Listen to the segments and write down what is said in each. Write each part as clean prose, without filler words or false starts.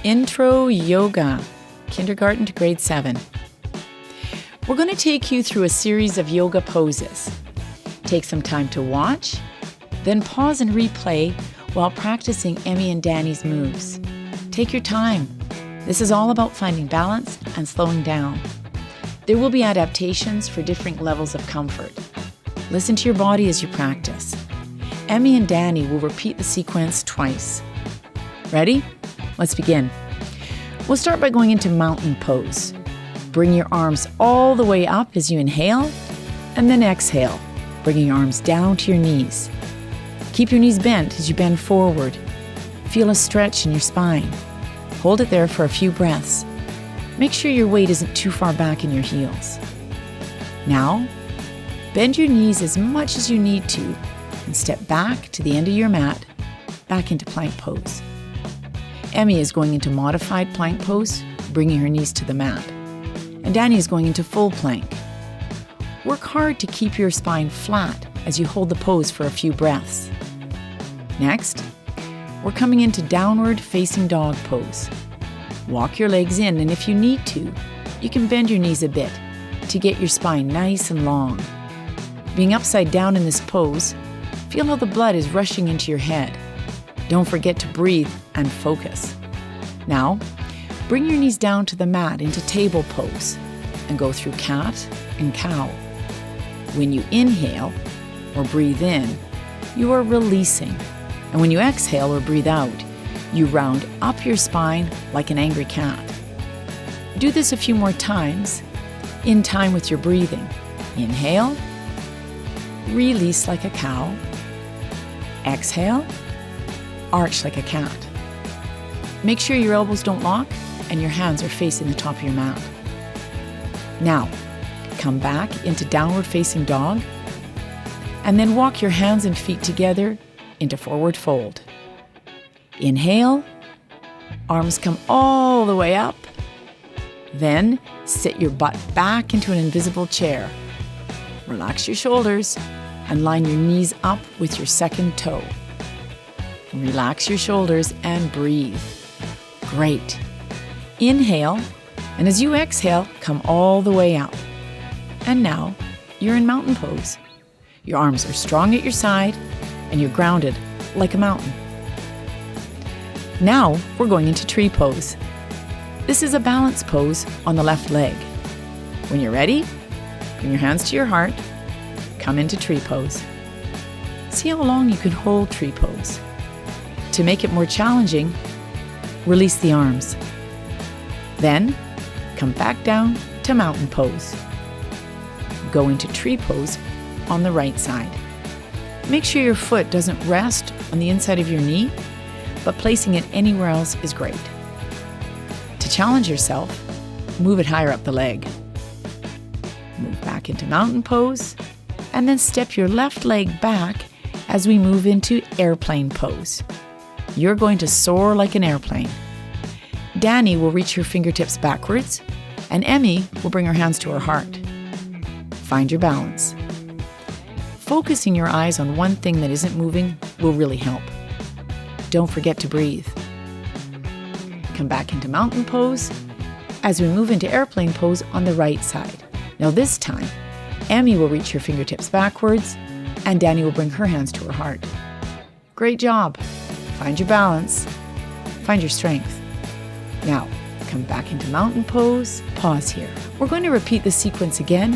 Intro Yoga, kindergarten to grade 7. We're going to take you through a series of yoga poses. Take some time to watch, then pause and replay while practicing Emmy and Danny's moves. Take your time. This is all about finding balance and slowing down. There will be adaptations for different levels of comfort. Listen to your body as you practice. Emmy and Danny will repeat the sequence twice. Ready? Let's begin. We'll start by going into mountain pose. Bring your arms all the way up as you inhale, and then exhale, bringing your arms down to your knees. Keep your knees bent as you bend forward. Feel a stretch in your spine. Hold it there for a few breaths. Make sure your weight isn't too far back in your heels. Now, bend your knees as much as you need to and step back to the end of your mat, back into plank pose. Emmy is going into modified plank pose, bringing her knees to the mat. And Danny is going into full plank. Work hard to keep your spine flat as you hold the pose for a few breaths. Next, we're coming into downward facing dog pose. Walk your legs in, and if you need to, you can bend your knees a bit to get your spine nice and long. Being upside down in this pose, feel how the blood is rushing into your head. Don't forget to breathe and focus. Now, bring your knees down to the mat into table pose and go through cat and cow. When you inhale or breathe in, you are releasing. And when you exhale or breathe out, you round up your spine like an angry cat. Do this a few more times in time with your breathing. Inhale, release like a cow. Exhale, arch like a cat. Make sure your elbows don't lock and your hands are facing the top of your mat. Now, come back into downward facing dog and then walk your hands and feet together into forward fold. Inhale, arms come all the way up. Then sit your butt back into an invisible chair. Relax your shoulders and line your knees up with your second toe. Relax your shoulders and breathe. Great. Inhale, and as you exhale, come all the way up. And now, you're in mountain pose. Your arms are strong at your side, and you're grounded like a mountain. Now, we're going into tree pose. This is a balance pose on the left leg. When you're ready, bring your hands to your heart, come into tree pose. See how long you can hold tree pose. To make it more challenging, release the arms. Then, come back down to mountain pose. Go into tree pose on the right side. Make sure your foot doesn't rest on the inside of your knee, but placing it anywhere else is great. To challenge yourself, move it higher up the leg. Move back into mountain pose, and then step your left leg back as we move into airplane pose. You're going to soar like an airplane. Danny will reach her fingertips backwards, and Emmy will bring her hands to her heart. Find your balance. Focusing your eyes on one thing that isn't moving will really help. Don't forget to breathe. Come back into mountain pose as we move into airplane pose on the right side. Now this time, Emmy will reach her fingertips backwards, and Danny will bring her hands to her heart. Great job. Find your balance. Find your strength. Now, come back into mountain pose. Pause here. We're going to repeat the sequence again,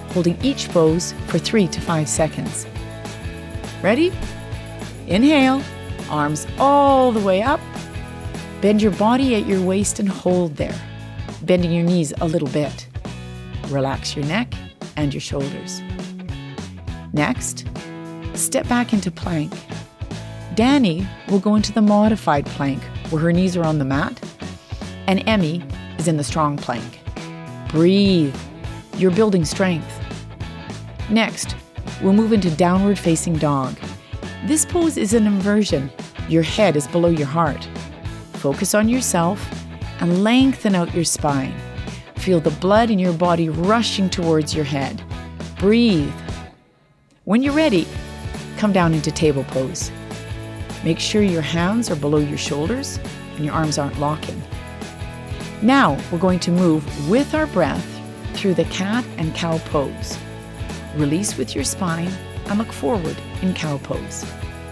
holding each pose for 3 to 5 seconds. Ready? Inhale, arms all the way up. Bend your body at your waist and hold there, bending your knees a little bit. Relax your neck and your shoulders. Next, step back into plank. Danny will go into the modified plank where her knees are on the mat, and Emmy is in the strong plank. Breathe. You're building strength. Next, we'll move into downward facing dog. This pose is an inversion. Your head is below your heart. Focus on yourself and lengthen out your spine. Feel the blood in your body rushing towards your head. Breathe. When you're ready, come down into table pose. Make sure your hands are below your shoulders and your arms aren't locking. Now we're going to move with our breath through the cat and cow pose. Release with your spine and look forward in cow pose.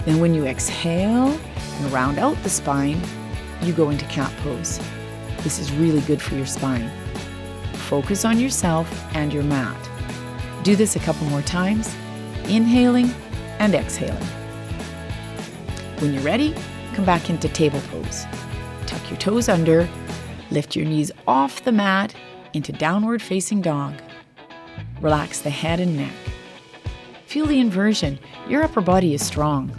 Then when you exhale and round out the spine, you go into cat pose. This is really good for your spine. Focus on yourself and your mat. Do this a couple more times, inhaling and exhaling. When you're ready, come back into table pose. Tuck your toes under, lift your knees off the mat into downward facing dog. Relax the head and neck. Feel the inversion. Your upper body is strong.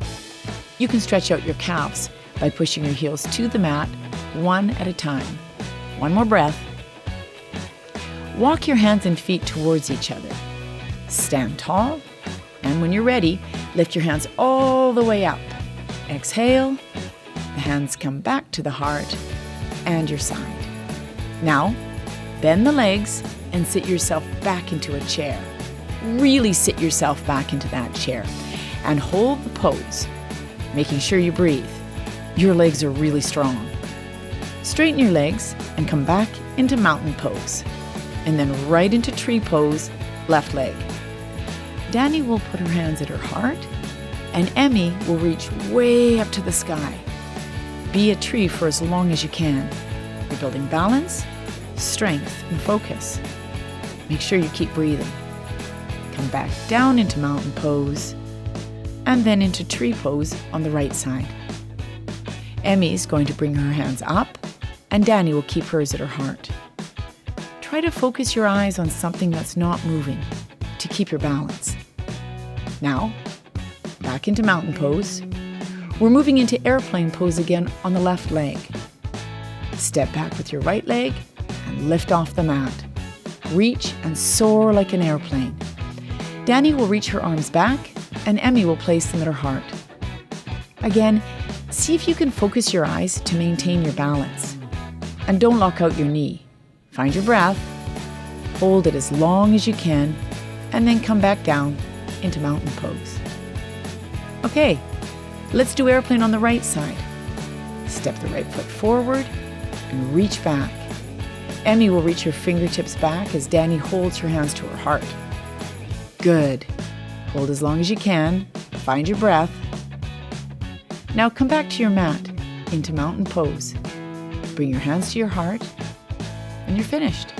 You can stretch out your calves by pushing your heels to the mat one at a time. One more breath. Walk your hands and feet towards each other. Stand tall, and when you're ready, lift your hands all the way up. Exhale, the hands come back to the heart and your side. Now, bend the legs and sit yourself back into a chair. Really sit yourself back into that chair and hold the pose, making sure you breathe. Your legs are really strong. Straighten your legs and come back into mountain pose, and then right into tree pose, left leg. Danny will put her hands at her heart, and Emmy will reach way up to the sky. Be a tree for as long as you can. You're building balance, strength, and focus. Make sure you keep breathing. Come back down into mountain pose, and then into tree pose on the right side. Emmy's going to bring her hands up, and Danny will keep hers at her heart. Try to focus your eyes on something that's not moving to keep your balance. Now, back into mountain pose. We're moving into airplane pose again on the left leg. Step back with your right leg and lift off the mat. Reach and soar like an airplane. Danny will reach her arms back, and Emmy will place them at her heart. Again, see if you can focus your eyes to maintain your balance. And don't lock out your knee. Find your breath, hold it as long as you can, and then come back down into mountain pose. Okay, let's do airplane on the right side. Step the right foot forward and reach back. Emmy will reach her fingertips back as Danny holds her hands to her heart. Good. Hold as long as you can. Find your breath. Now come back to your mat into mountain pose. Bring your hands to your heart, and you're finished.